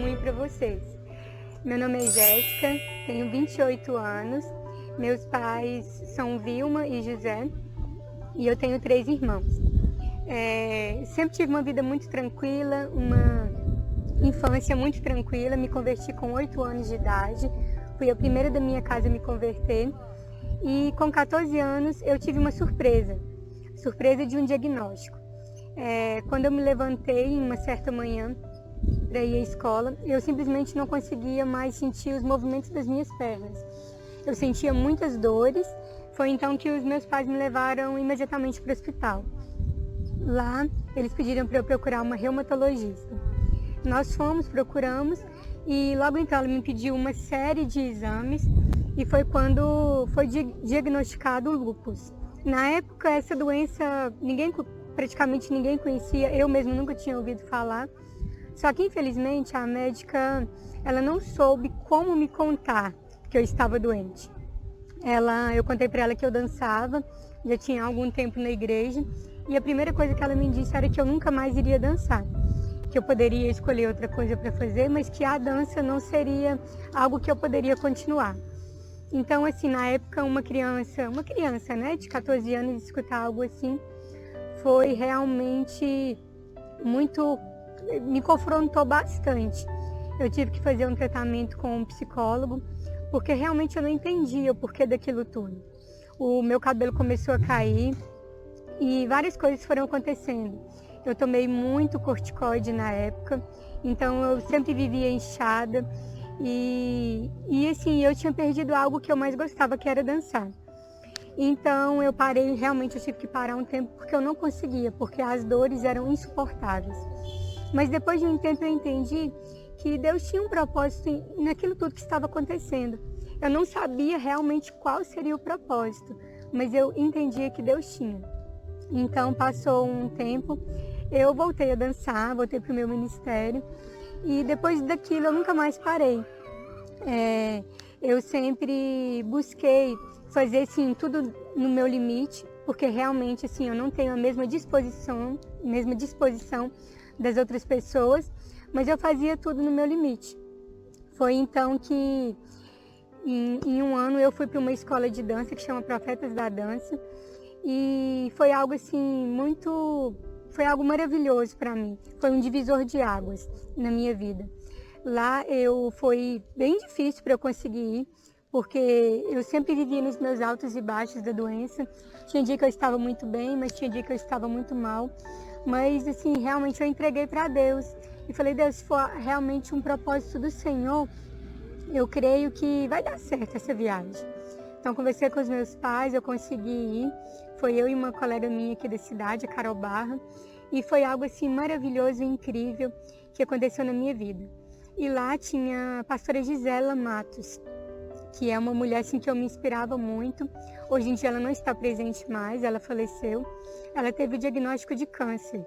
testemunho para vocês. Meu nome é Jéssica, tenho 28 anos, meus pais são Vilma e José e eu tenho 3 irmãos. Sempre tive uma vida muito tranquila, uma infância muito tranquila, me converti com 8 anos de idade, fui a primeira da minha casa a me converter e com 14 anos eu tive uma surpresa de um diagnóstico. Quando eu me levantei em uma certa manhã para ir à escola, eu simplesmente não conseguia mais sentir os movimentos das minhas pernas. Eu sentia muitas dores, foi então que os meus pais me levaram imediatamente para o hospital. Lá, eles pediram para eu procurar uma reumatologista. Nós fomos, procuramos e logo então ela me pediu uma série de exames e foi quando foi diagnosticado o lúpus. Na época, essa doença praticamente ninguém conhecia, eu mesmo nunca tinha ouvido falar. Só que infelizmente a médica ela não soube como me contar que eu estava doente. Eu contei para ela que eu dançava, já tinha algum tempo na igreja, e a primeira coisa que ela me disse era que eu nunca mais iria dançar, que eu poderia escolher outra coisa para fazer, mas que a dança não seria algo que eu poderia continuar. Então, assim, na época, uma criança, né, de 14 anos, escutar algo assim, foi realmente me confrontou bastante. Eu tive que fazer um tratamento com um psicólogo, porque realmente eu não entendia o porquê daquilo tudo. O meu cabelo começou a cair e várias coisas foram acontecendo. Eu tomei muito corticoide na época, então eu sempre vivia inchada e assim, eu tinha perdido algo que eu mais gostava, que era dançar. Então eu parei, realmente eu tive que parar um tempo porque eu não conseguia, porque as dores eram insuportáveis. Mas depois de um tempo eu entendi que Deus tinha um propósito naquilo tudo que estava acontecendo. Eu não sabia realmente qual seria o propósito, mas eu entendia que Deus tinha. Então passou um tempo, eu voltei a dançar, voltei para o meu ministério e depois daquilo eu nunca mais parei. Eu sempre busquei fazer assim, tudo no meu limite, porque realmente assim, eu não tenho a mesma disposição das outras pessoas, mas eu fazia tudo no meu limite. Foi então que em um ano eu fui para uma escola de dança que chama Profetas da Dança e foi algo assim foi algo maravilhoso para mim. Foi um divisor de águas na minha vida. Lá foi bem difícil para eu conseguir ir, porque eu sempre vivia nos meus altos e baixos da doença. Tinha dia que eu estava muito bem, mas tinha dia que eu estava muito mal. Mas assim, realmente eu entreguei para Deus e falei: Deus, se for realmente um propósito do Senhor, eu creio que vai dar certo essa viagem. Então conversei com os meus pais, eu consegui ir. Foi eu e uma colega minha aqui da cidade, a Carol Barra, e foi algo assim maravilhoso e incrível que aconteceu na minha vida. E lá tinha a pastora Gisela Matos, que é uma mulher assim, que eu me inspirava muito. Hoje em dia ela não está presente mais, ela faleceu. Ela teve o diagnóstico de câncer.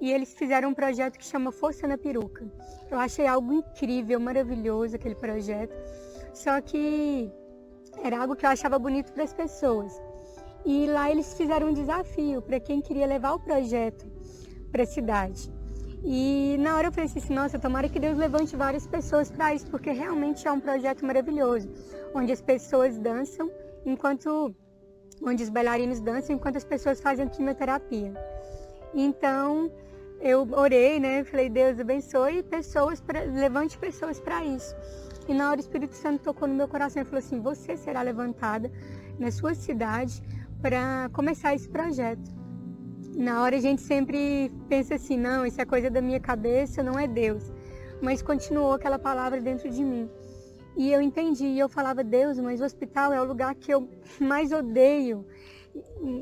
E eles fizeram um projeto que chama Força na Peruca. Eu achei algo incrível, maravilhoso aquele projeto. Só que era algo que eu achava bonito para as pessoas. E lá eles fizeram um desafio para quem queria levar o projeto para a cidade. E na hora eu falei assim, nossa, tomara que Deus levante várias pessoas para isso, porque realmente é um projeto maravilhoso, onde as pessoas dançam, onde os bailarinos dançam enquanto as pessoas fazem quimioterapia. Então eu orei, né? Falei, Deus abençoe levante pessoas para isso. E na hora o Espírito Santo tocou no meu coração e falou assim, você será levantada na sua cidade para começar esse projeto. Na hora a gente sempre pensa assim, não, isso é coisa da minha cabeça, não é Deus. Mas continuou aquela palavra dentro de mim. E eu entendi, e eu falava, Deus, mas o hospital é o lugar que eu mais odeio.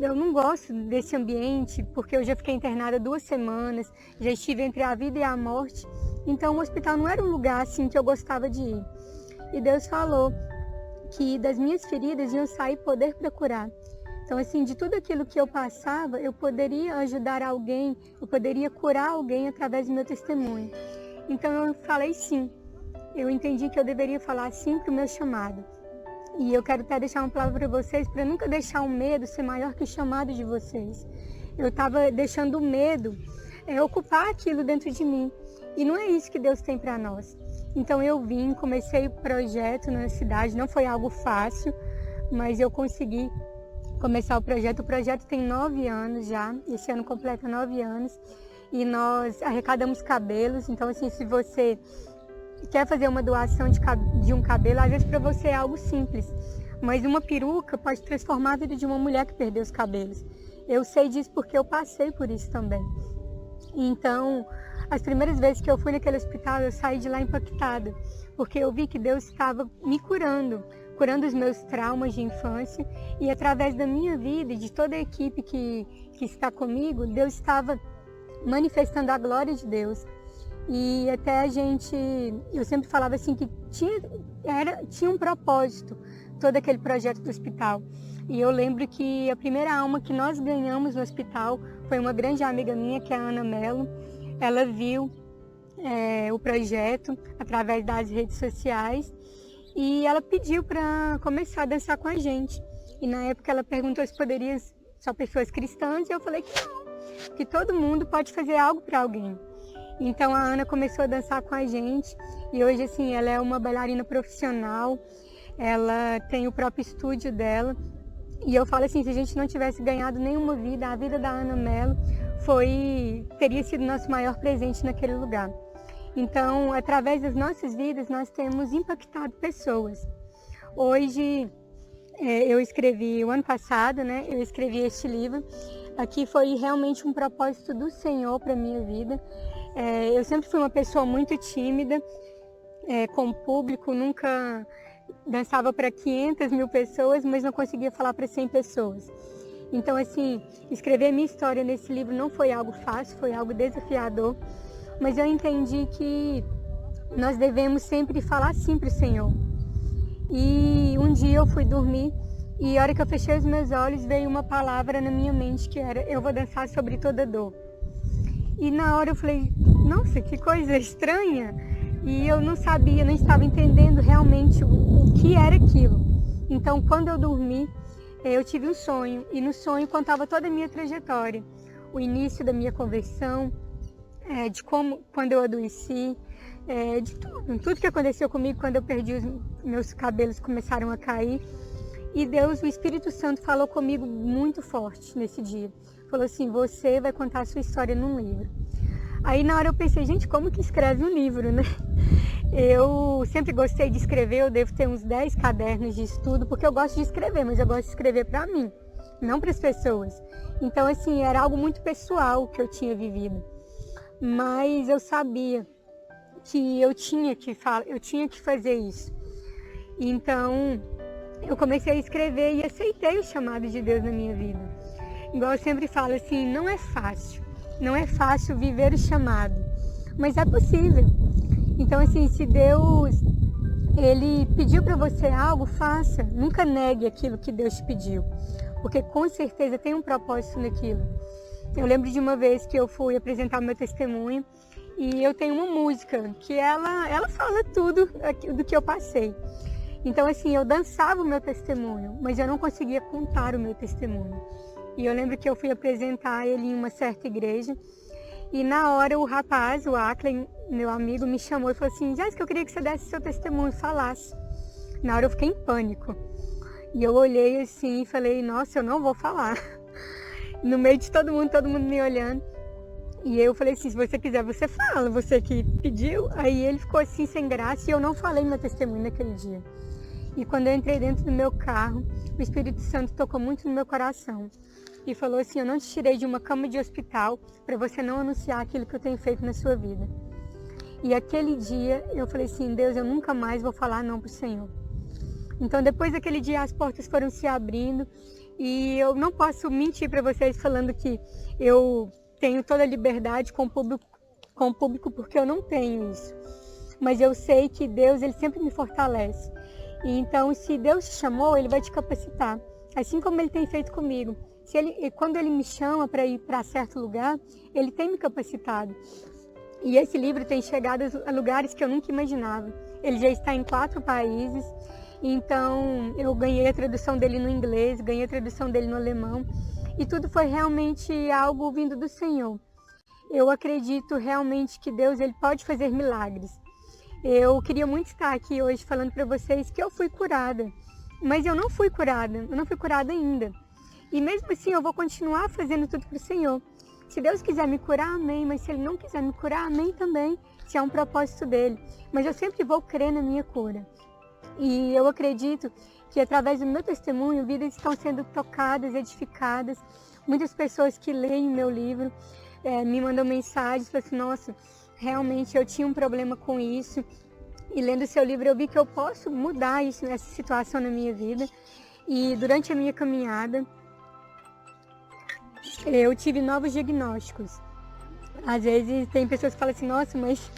Eu não gosto desse ambiente, porque eu já fiquei internada 2 semanas, já estive entre a vida e a morte. Então o hospital não era um lugar assim que eu gostava de ir. E Deus falou que das minhas feridas iam sair poder para curar. Então, assim, de tudo aquilo que eu passava, eu poderia ajudar alguém, eu poderia curar alguém através do meu testemunho. Então, eu falei sim. Eu entendi que eu deveria falar sim para o meu chamado. E eu quero até deixar uma palavra para vocês, para nunca deixar o medo ser maior que o chamado de vocês. Eu estava deixando o medo ocupar aquilo dentro de mim. E não é isso que Deus tem para nós. Então eu comecei o projeto na cidade, não foi algo fácil, mas eu consegui começar o projeto. O projeto tem 9 anos já, esse ano completa 9 anos, e nós arrecadamos cabelos. Então, assim, se você quer fazer uma doação de um cabelo, às vezes para você é algo simples, mas uma peruca pode transformar a vida de uma mulher que perdeu os cabelos. Eu sei disso porque eu passei por isso também. Então, as primeiras vezes que eu fui naquele hospital, eu saí de lá impactada, porque eu vi que Deus estava me curando os meus traumas de infância, e através da minha vida e de toda a equipe que está comigo, Deus estava manifestando a glória de Deus. E até eu sempre falava assim que tinha um propósito todo aquele projeto do hospital. E eu lembro que a primeira alma que nós ganhamos no hospital foi uma grande amiga minha, que é a Ana Mello. Ela viu o projeto através das redes sociais e ela pediu para começar a dançar com a gente. E na época ela perguntou se poderia só pessoas cristãs, e eu falei que não, que todo mundo pode fazer algo para alguém. Então a Ana começou a dançar com a gente e hoje, assim, ela é uma bailarina profissional, ela tem o próprio estúdio dela. E eu falo assim, se a gente não tivesse ganhado nenhuma vida, a vida da Ana Mello teria sido nosso maior presente naquele lugar. Então, através das nossas vidas, nós temos impactado pessoas. Hoje, eu escrevi, o ano passado, né, eu escrevi este livro. Aqui foi realmente um propósito do Senhor para a minha vida. Eu sempre fui uma pessoa muito tímida, com o público, nunca dançava para 500 mil pessoas, mas não conseguia falar para 100 pessoas. Então, assim, escrever minha história nesse livro não foi algo fácil, foi algo desafiador, mas eu entendi que nós devemos sempre falar sim para o Senhor. E um dia eu fui dormir e a hora que eu fechei os meus olhos veio uma palavra na minha mente que era: eu vou dançar sobre toda dor. E na hora eu falei, nossa, que coisa estranha. E eu não sabia, não estava entendendo realmente o que era aquilo. Então, quando eu dormi, eu tive um sonho. E no sonho contava toda a minha trajetória. O início da minha conversão, de quando eu adoeci, de tudo que aconteceu comigo quando eu perdi meus cabelos começaram a cair. E Deus, o Espírito Santo, falou comigo muito forte nesse dia. Falou assim, você vai contar a sua história num livro. Aí na hora eu pensei, gente, como que escreve um livro, né? Eu sempre gostei de escrever, eu devo ter uns 10 cadernos de estudo, porque eu gosto de escrever, mas eu gosto de escrever para mim, não para as pessoas. Então, assim, era algo muito pessoal que eu tinha vivido. Mas eu sabia que eu tinha que fazer isso. Então, eu comecei a escrever e aceitei o chamado de Deus na minha vida. Igual eu sempre falo assim, não é fácil viver o chamado, mas é possível. Então, assim, se Deus, Ele pediu para você algo, faça. Nunca negue aquilo que Deus te pediu, porque com certeza tem um propósito naquilo. Eu lembro de uma vez que eu fui apresentar meu testemunho e eu tenho uma música que ela fala tudo do que eu passei. Então, assim, eu dançava o meu testemunho, mas eu não conseguia contar o meu testemunho. E eu lembro que eu fui apresentar ele em uma certa igreja. E na hora o rapaz, o Ackley, meu amigo, me chamou e falou assim, Jéssica, eu queria que você desse seu testemunho e falasse. Na hora eu fiquei em pânico. E eu olhei assim e falei, nossa, eu não vou falar. No meio de todo mundo me olhando. E eu falei assim, se você quiser, você fala, você que pediu. Aí ele ficou assim, sem graça, e eu não falei meu testemunho naquele dia. E quando eu entrei dentro do meu carro, o Espírito Santo tocou muito no meu coração. E falou assim, eu não te tirei de uma cama de hospital para você não anunciar aquilo que eu tenho feito na sua vida. E aquele dia eu falei assim, Deus, eu nunca mais vou falar não para o Senhor. Então depois daquele dia as portas foram se abrindo e eu não posso mentir para vocês falando que eu tenho toda a liberdade com o público porque eu não tenho isso. Mas eu sei que Deus, Ele sempre me fortalece. E então se Deus te chamou, Ele vai te capacitar. Assim como Ele tem feito comigo. Quando Ele me chama para ir para certo lugar, Ele tem me capacitado. E esse livro tem chegado a lugares que eu nunca imaginava. Ele já está em 4 países. Então, eu ganhei a tradução dele no inglês, ganhei a tradução dele no alemão. E tudo foi realmente algo vindo do Senhor. eu acredito realmente que Deus ele pode fazer milagres. Eu queria muito estar aqui hoje falando para vocês que eu fui curada, mas eu não fui curada ainda. E mesmo assim eu vou continuar fazendo tudo para o Senhor. Se Deus quiser me curar, amém, mas se Ele não quiser me curar, amém também, se é um propósito dEle. Mas eu sempre vou crer na minha cura. E eu acredito que através do meu testemunho, vidas estão sendo tocadas, edificadas. Muitas pessoas que leem meu livro me mandam mensagens, falam assim, nossa, realmente eu tinha um problema com isso. E lendo seu livro eu vi que eu posso mudar isso, essa situação na minha vida. E durante a minha caminhada, eu tive novos diagnósticos. Às vezes tem pessoas que falam assim, nossa, mas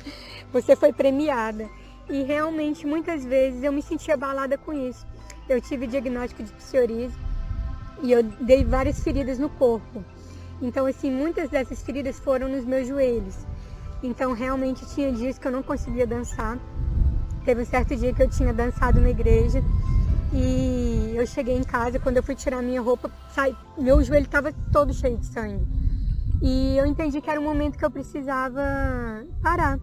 você foi premiada. E realmente, muitas vezes, eu me senti abalada com isso. Eu tive diagnóstico de psoríase e eu dei várias feridas no corpo. Então, assim, muitas dessas feridas foram nos meus joelhos. Então, realmente, tinha dias que eu não conseguia dançar. Teve um certo dia que eu tinha dançado na igreja e eu cheguei em casa, quando eu fui tirar minha roupa, meu joelho estava todo cheio de sangue. E eu entendi que era um momento que eu precisava parar.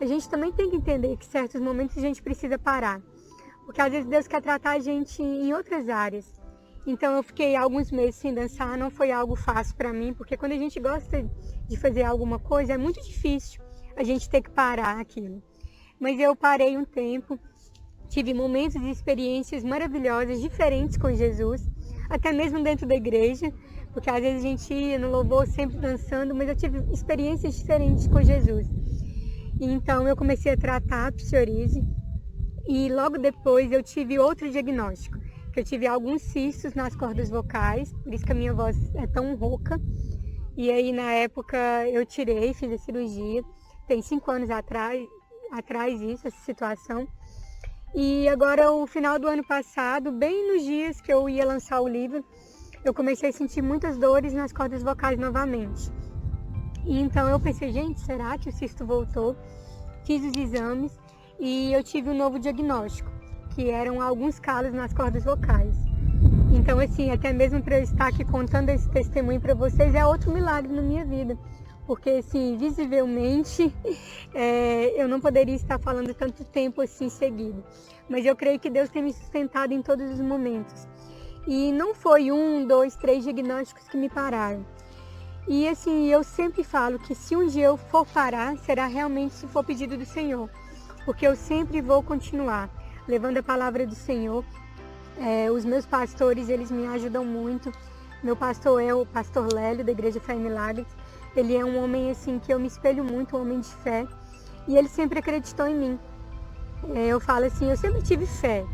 A gente também tem que entender que em certos momentos a gente precisa parar. Porque às vezes Deus quer tratar a gente em outras áreas. Então eu fiquei alguns meses sem dançar, não foi algo fácil para mim, porque quando a gente gosta de fazer alguma coisa, é muito difícil a gente ter que parar aquilo. Mas eu parei um tempo, tive momentos e experiências maravilhosas, diferentes com Jesus, até mesmo dentro da igreja, porque às vezes a gente ia no louvor sempre dançando, mas eu tive experiências diferentes com Jesus. Então eu comecei a tratar a psoríase e logo depois eu tive outro diagnóstico, que eu tive alguns cistos nas cordas vocais, por isso que a minha voz é tão rouca. E aí na época eu tirei, fiz a cirurgia, tem 5 anos atrás isso, essa situação. E agora o final do ano passado, bem nos dias que eu ia lançar o livro, eu comecei a sentir muitas dores nas cordas vocais novamente. E então eu pensei, gente, será que o cisto voltou? Fiz os exames e eu tive um novo diagnóstico, que eram alguns calos nas cordas vocais. Então, assim, até mesmo para eu estar aqui contando esse testemunho para vocês, é outro milagre na minha vida. Porque, assim, visivelmente, eu não poderia estar falando tanto tempo assim seguido. Mas eu creio que Deus tem me sustentado em todos os momentos. E não foi 1, 2, 3 diagnósticos que me pararam. E, assim, eu sempre falo que se um dia eu for parar, será realmente se for pedido do Senhor. Porque eu sempre vou continuar levando a palavra do Senhor. Os meus pastores, eles me ajudam muito. Meu pastor é o pastor Lélio, da Igreja Fé e Milagres. Ele é um homem assim que eu me espelho muito, um homem de fé. E ele sempre acreditou em mim. Eu falo assim, eu sempre tive fé.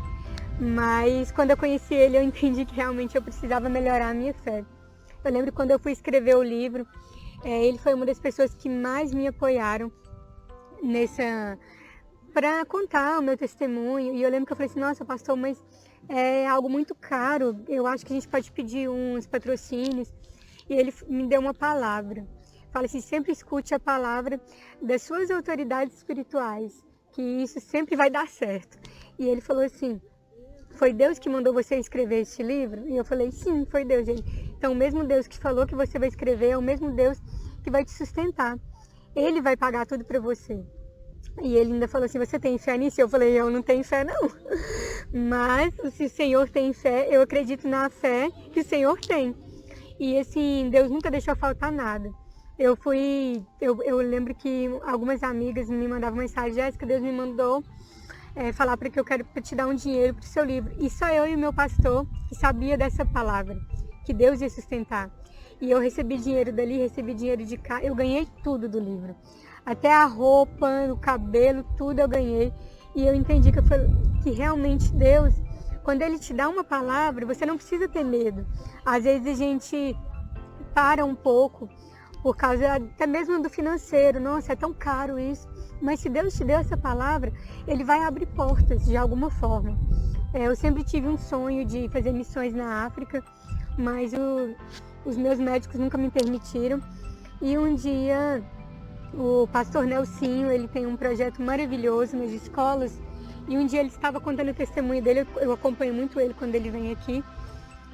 Mas quando eu conheci ele, eu entendi que realmente eu precisava melhorar a minha fé. Eu lembro quando eu fui escrever o livro, ele foi uma das pessoas que mais me apoiaram para contar o meu testemunho. E eu lembro que eu falei assim, nossa, pastor, mas é algo muito caro. Eu acho que a gente pode pedir uns patrocínios. E ele me deu uma palavra. Fala assim, sempre escute a palavra das suas autoridades espirituais, que isso sempre vai dar certo. E ele falou assim, foi Deus que mandou você escrever este livro? E eu falei, sim, foi Deus. Então, o mesmo Deus que falou que você vai escrever é o mesmo Deus que vai te sustentar. Ele vai pagar tudo para você. E ele ainda falou assim, você tem fé nisso? Eu falei, eu não tenho fé não. Mas se o Senhor tem fé, eu acredito na fé que o Senhor tem. E assim, Deus nunca deixou faltar nada. Eu lembro que algumas amigas me mandavam mensagem, Jéssica, Deus me mandou falar para que eu quero te dar um dinheiro para o seu livro. E só eu e o meu pastor que sabia dessa palavra, que Deus ia sustentar. E eu recebi dinheiro dali, recebi dinheiro de cá, eu ganhei tudo do livro. Até a roupa, o cabelo, tudo eu ganhei. E eu entendi que realmente Deus, quando Ele te dá uma palavra, você não precisa ter medo. Às vezes a gente para um pouco, por causa até mesmo do financeiro. Nossa, é tão caro isso. Mas se Deus te deu essa palavra, Ele vai abrir portas de alguma forma. Eu sempre tive um sonho de fazer missões na África, mas os meus médicos nunca me permitiram. E um dia, o pastor Nelsinho, ele tem um projeto maravilhoso nas escolas, e um dia ele estava contando o testemunho dele, eu acompanho muito ele quando ele vem aqui,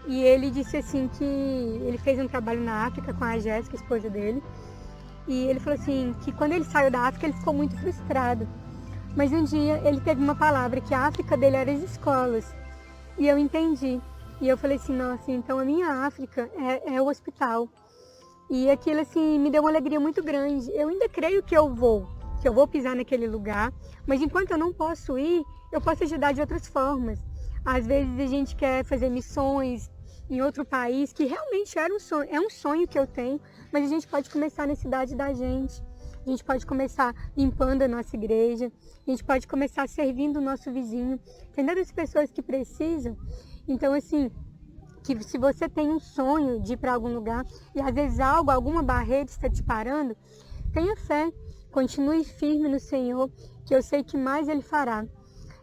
e ele disse assim que ele fez um trabalho na África com a Jéssica, esposa dele, E ele falou assim, que quando ele saiu da África, ele ficou muito frustrado. Mas um dia ele teve uma palavra, que a África dele era as escolas. E eu entendi. E eu falei assim, nossa, então a minha África é o hospital. E aquilo assim me deu uma alegria muito grande. Eu ainda creio que eu vou pisar naquele lugar, mas enquanto eu não posso ir, eu posso ajudar de outras formas. Às vezes a gente quer fazer missões em outro país, que realmente é um sonho que eu tenho, mas a gente pode começar na cidade da gente. A gente pode começar limpando a nossa igreja, a gente pode começar servindo o nosso vizinho. Tem tantas pessoas que precisam. Então, assim, que se você tem um sonho de ir para algum lugar e às vezes alguma barreira está te parando, tenha fé, continue firme no Senhor, que eu sei que mais Ele fará.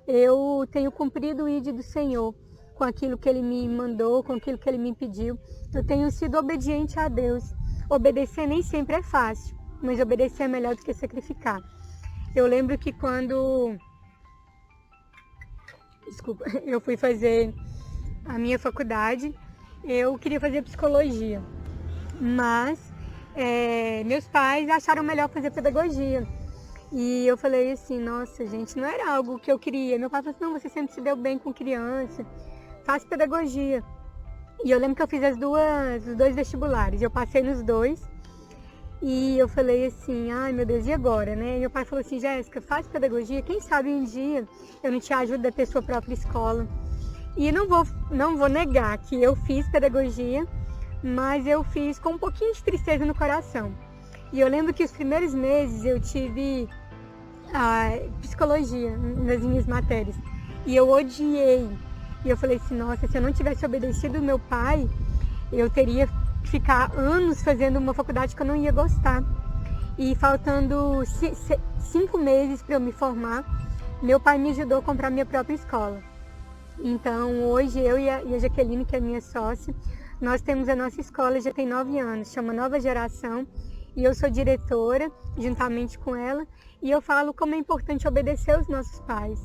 Eu tenho cumprido o ID do Senhor com aquilo que Ele me mandou, com aquilo que Ele me pediu. Eu tenho sido obediente a Deus. Obedecer nem sempre é fácil, mas obedecer é melhor do que sacrificar. Eu lembro que quando eu fui fazer a minha faculdade, eu queria fazer psicologia, mas meus pais acharam melhor fazer pedagogia. E eu falei assim, nossa gente, não era algo que eu queria. Meu pai falou assim, não, você sempre se deu bem com criança, faz pedagogia. E eu lembro que eu fiz os dois vestibulares, eu passei nos dois. E eu falei assim, ai meu Deus, e agora, né? E meu pai falou assim, Jéssica, faz pedagogia, quem sabe um dia eu não te ajudo a ter sua própria escola. E não vou negar que eu fiz pedagogia, mas eu fiz com um pouquinho de tristeza no coração. E eu lembro que os primeiros meses eu tive psicologia nas minhas matérias. E eu odiei. E eu falei assim, nossa, se eu não tivesse obedecido o meu pai, eu teria que ficar anos fazendo uma faculdade que eu não ia gostar. E faltando 5 meses para eu me formar, meu pai me ajudou a comprar minha própria escola. Então, hoje eu e a Jaqueline, que é minha sócia, nós temos a nossa escola, já tem 9 anos, chama Nova Geração, e eu sou diretora, juntamente com ela, e eu falo como é importante obedecer aos nossos pais.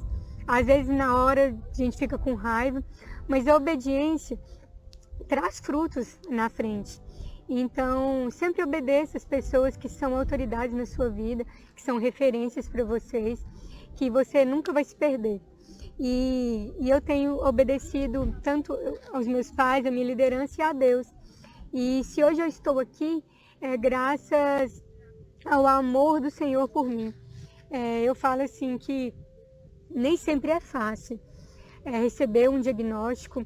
Às vezes, na hora, a gente fica com raiva, mas a obediência traz frutos na frente. Então, sempre obedeça as pessoas que são autoridades na sua vida, que são referências para vocês, que você nunca vai se perder. E eu tenho obedecido tanto aos meus pais, à minha liderança e a Deus. E se hoje eu estou aqui, é graças ao amor do Senhor por mim. Eu falo assim que nem sempre é fácil receber um diagnóstico.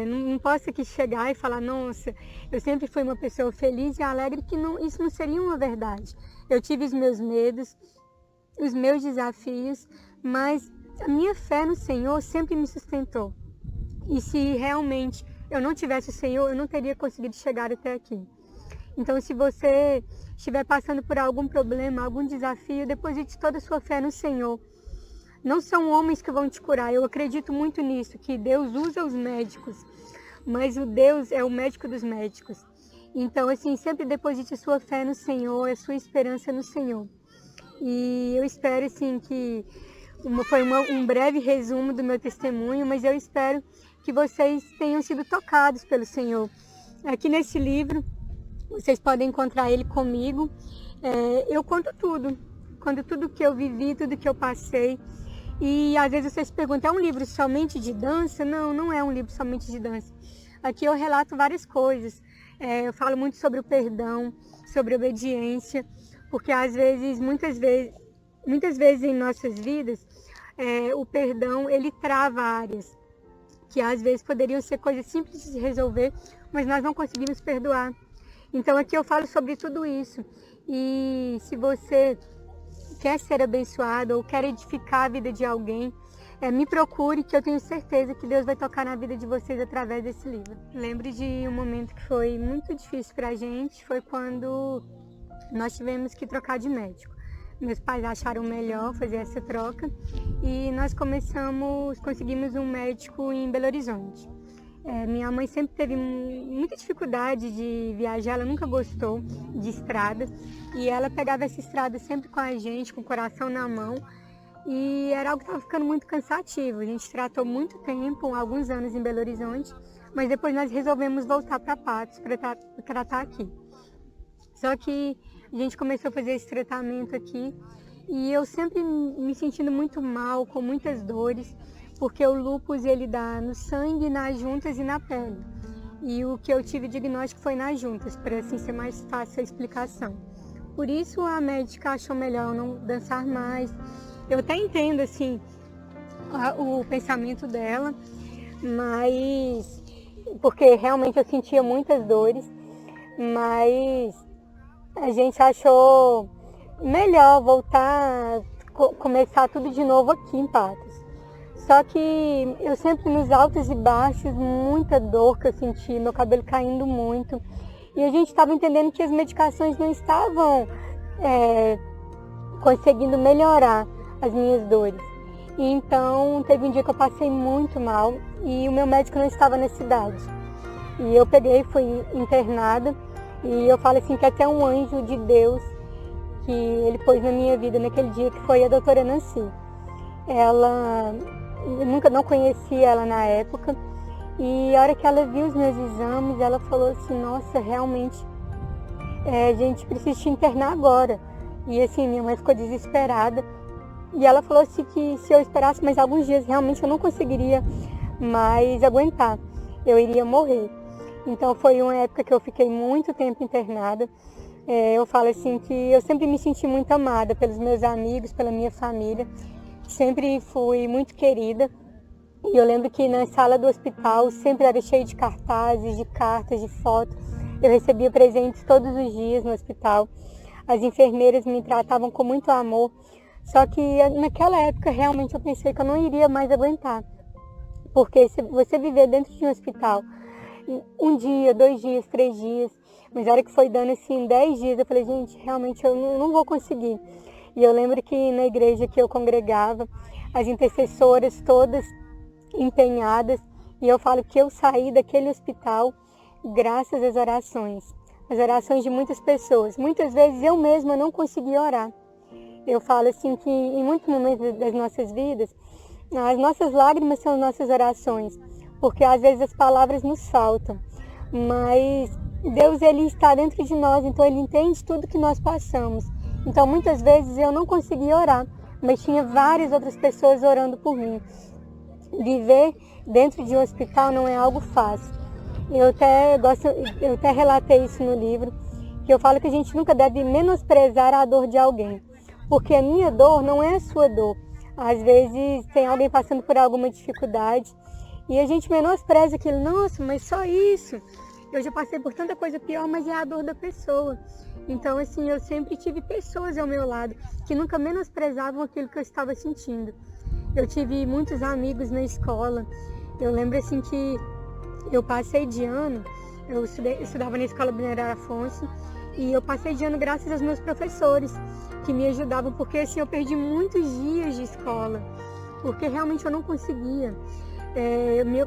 Não posso aqui chegar e falar, nossa, eu sempre fui uma pessoa feliz e alegre, que isso não seria uma verdade. Eu tive os meus medos, os meus desafios, mas a minha fé no Senhor sempre me sustentou. E se realmente eu não tivesse o Senhor, eu não teria conseguido chegar até aqui. Então, se você estiver passando por algum problema, algum desafio, deposite toda a sua fé no Senhor. Não são homens que vão te curar. Eu acredito muito nisso, que Deus usa os médicos, mas o Deus é o médico dos médicos. Então, assim, sempre deposite a sua fé no Senhor, a sua esperança no Senhor. E eu espero, assim, que foi um breve resumo do meu testemunho, mas eu espero que vocês tenham sido tocados pelo Senhor. Aqui nesse livro, vocês podem encontrar ele comigo. Eu conto tudo que eu vivi, tudo que eu passei. E às vezes vocês se perguntam, é um livro somente de dança? Não, não é um livro somente de dança. Aqui eu relato várias coisas. Eu falo muito sobre o perdão, sobre a obediência, porque às vezes, muitas vezes em nossas vidas, o perdão, ele trava áreas que às vezes poderiam ser coisas simples de resolver, mas nós não conseguimos perdoar. Então aqui eu falo sobre tudo isso. E se você quer ser abençoado ou quer edificar a vida de alguém, me procure, que eu tenho certeza que Deus vai tocar na vida de vocês através desse livro. Lembro de um momento que foi muito difícil para a gente, foi quando nós tivemos que trocar de médico. Meus pais acharam melhor fazer essa troca e nós conseguimos um médico em Belo Horizonte. Minha mãe sempre teve muita dificuldade de viajar, ela nunca gostou de estrada e ela pegava essa estrada sempre com a gente, com o coração na mão, e era algo que estava ficando muito cansativo. A gente tratou muito tempo, alguns anos em Belo Horizonte, mas depois nós resolvemos voltar para Patos para tratar aqui. Só que A gente começou a fazer esse tratamento aqui e eu sempre me sentindo muito mal, com muitas dores, porque o lúpus ele dá no sangue, nas juntas e na pele. E o que eu tive diagnóstico foi nas juntas, para assim ser mais fácil a explicação. Por isso a médica achou melhor eu não dançar mais. Eu até entendo assim o pensamento dela, mas porque realmente eu sentia muitas dores, mas a gente achou melhor voltar, começar tudo de novo aqui em Patos. Só que eu sempre nos altos e baixos, muita dor que eu senti, meu cabelo caindo muito. E a gente estava entendendo que as medicações não estavam conseguindo melhorar as minhas dores. E então teve um dia que eu passei muito mal e o meu médico não estava na cidade. E eu peguei, fui internada e eu falo assim que até um anjo de Deus que ele pôs na minha vida naquele dia, que foi a doutora Nancy. Eu nunca não conhecia ela na época e a hora que ela viu os meus exames, ela falou assim, nossa, realmente a gente precisa te internar agora. E assim, minha mãe ficou desesperada e ela falou assim que se eu esperasse mais alguns dias, realmente eu não conseguiria mais aguentar, eu iria morrer. Então foi uma época que eu fiquei muito tempo internada. Eu falo assim que eu sempre me senti muito amada pelos meus amigos, pela minha família. Sempre fui muito querida. E eu lembro que na sala do hospital sempre era cheio de cartazes, de cartas, de fotos. Eu recebia presentes todos os dias no hospital. As enfermeiras me tratavam com muito amor. Só que naquela época realmente eu pensei que eu não iria mais aguentar. Porque se você viver dentro de um hospital, um dia, 2 dias, 3 dias, mas a hora que foi dando assim 10 dias, eu falei, gente, realmente eu não vou conseguir. E eu lembro que na igreja que eu congregava, as intercessoras todas empenhadas, e eu falo que eu saí daquele hospital graças às orações de muitas pessoas. Muitas vezes eu mesma não conseguia orar. Eu falo assim que em muitos momentos das nossas vidas, as nossas lágrimas são as nossas orações, porque às vezes as palavras nos faltam, mas Deus ele está dentro de nós, então ele entende tudo que nós passamos. Então muitas vezes eu não conseguia orar, mas tinha várias outras pessoas orando por mim. Viver dentro de um hospital não é algo fácil. Eu até relatei isso no livro, que eu falo que a gente nunca deve menosprezar a dor de alguém, porque a minha dor não é a sua dor. Às vezes tem alguém passando por alguma dificuldade e a gente menospreza aquilo, nossa, mas só isso. Eu já passei por tanta coisa pior, mas é a dor da pessoa. Então, assim, eu sempre tive pessoas ao meu lado que nunca menosprezavam aquilo que eu estava sentindo. Eu tive muitos amigos na escola. Eu lembro, assim, que eu passei de ano, eu estudava na Escola Bernardo Afonso, e eu passei de ano graças aos meus professores, que me ajudavam, porque, assim, eu perdi muitos dias de escola, porque realmente eu não conseguia.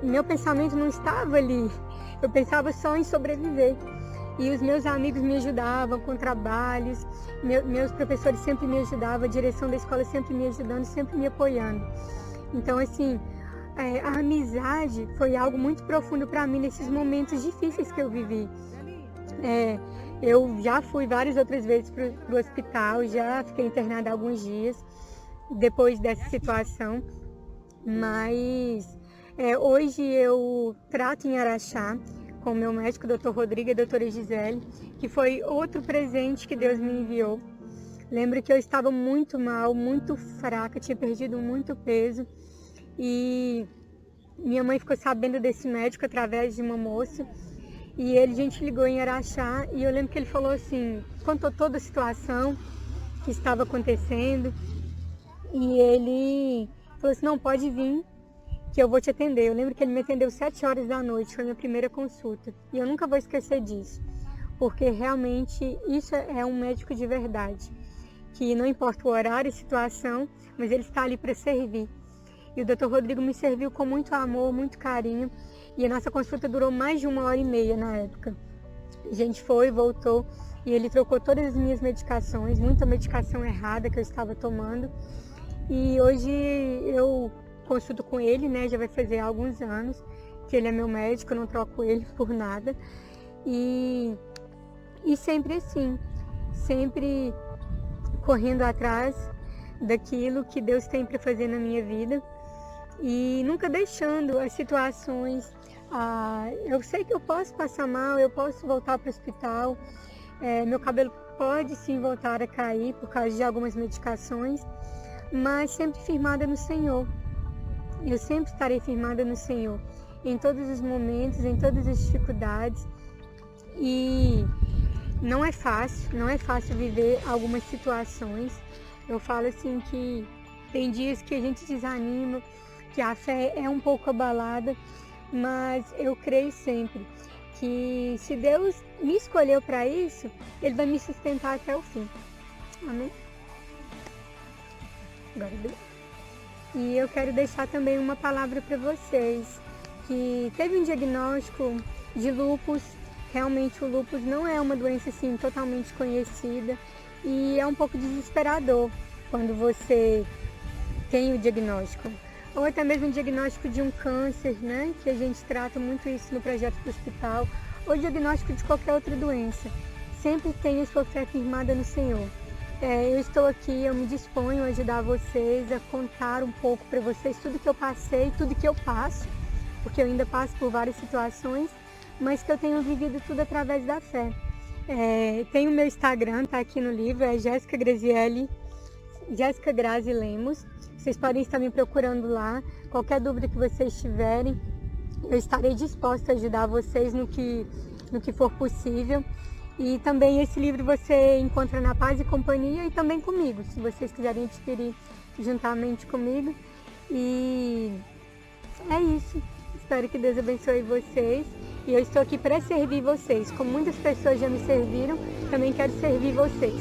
Meu pensamento não estava ali. Eu pensava só em sobreviver. E os meus amigos me ajudavam com trabalhos, meus professores sempre me ajudavam, a direção da escola sempre me ajudando, sempre me apoiando. Então, assim, a amizade foi algo muito profundo para mim nesses momentos difíceis que eu vivi. Eu já fui várias outras vezes para o hospital, já fiquei internada alguns dias depois dessa situação, mas hoje eu trato em Araxá com o meu médico, Dr. Rodrigo e a doutora Gisele, que foi outro presente que Deus me enviou. Lembro que eu estava muito mal, muito fraca, tinha perdido muito peso e minha mãe ficou sabendo desse médico através de uma moça e a gente ligou em Araxá e eu lembro que ele falou assim, contou toda a situação que estava acontecendo e ele falou assim, não, pode vir, que eu vou te atender. Eu lembro que ele me atendeu 7 horas da noite, foi a minha primeira consulta. E eu nunca vou esquecer disso, porque realmente isso é um médico de verdade, que não importa o horário e situação, mas ele está ali para servir. E o Dr. Rodrigo me serviu com muito amor, muito carinho, e a nossa consulta durou mais de 1h30 na época. A gente foi, voltou, e ele trocou todas as minhas medicações, muita medicação errada que eu estava tomando. E hoje eu consulto com ele, né? Já vai fazer alguns anos que ele é meu médico, eu não troco ele por nada. E sempre assim, sempre correndo atrás daquilo que Deus tem para fazer na minha vida e nunca deixando as situações. Eu sei que eu posso passar mal, eu posso voltar para o hospital, meu cabelo pode sim voltar a cair por causa de algumas medicações, mas sempre firmada no Senhor. Eu sempre estarei firmada no Senhor, em todos os momentos, em todas as dificuldades. E não é fácil viver algumas situações. Eu falo assim que tem dias que a gente desanima, que a fé é um pouco abalada, mas eu creio sempre que se Deus me escolheu para isso, Ele vai me sustentar até o fim. Amém? Agora Deus. E eu quero deixar também uma palavra para vocês, que teve um diagnóstico de lúpus. Realmente o lúpus não é uma doença assim totalmente conhecida e é um pouco desesperador quando você tem o diagnóstico. Ou até mesmo o diagnóstico de um câncer, né? Que a gente trata muito isso no projeto do hospital, ou diagnóstico de qualquer outra doença. Sempre tenha sua fé firmada no Senhor. Eu estou aqui, eu me disponho a ajudar vocês, a contar um pouco para vocês tudo que eu passei, tudo que eu passo, porque eu ainda passo por várias situações, mas que eu tenho vivido tudo através da fé. Tem o meu Instagram, tá aqui no livro, é Jéssica Grazi Lemos. Vocês podem estar me procurando lá. Qualquer dúvida que vocês tiverem, eu estarei disposta a ajudar vocês no que for possível. E também esse livro você encontra na Paz e Companhia e também comigo, se vocês quiserem adquirir juntamente comigo. E é isso. Espero que Deus abençoe vocês. E eu estou aqui para servir vocês. Como muitas pessoas já me serviram, também quero servir vocês.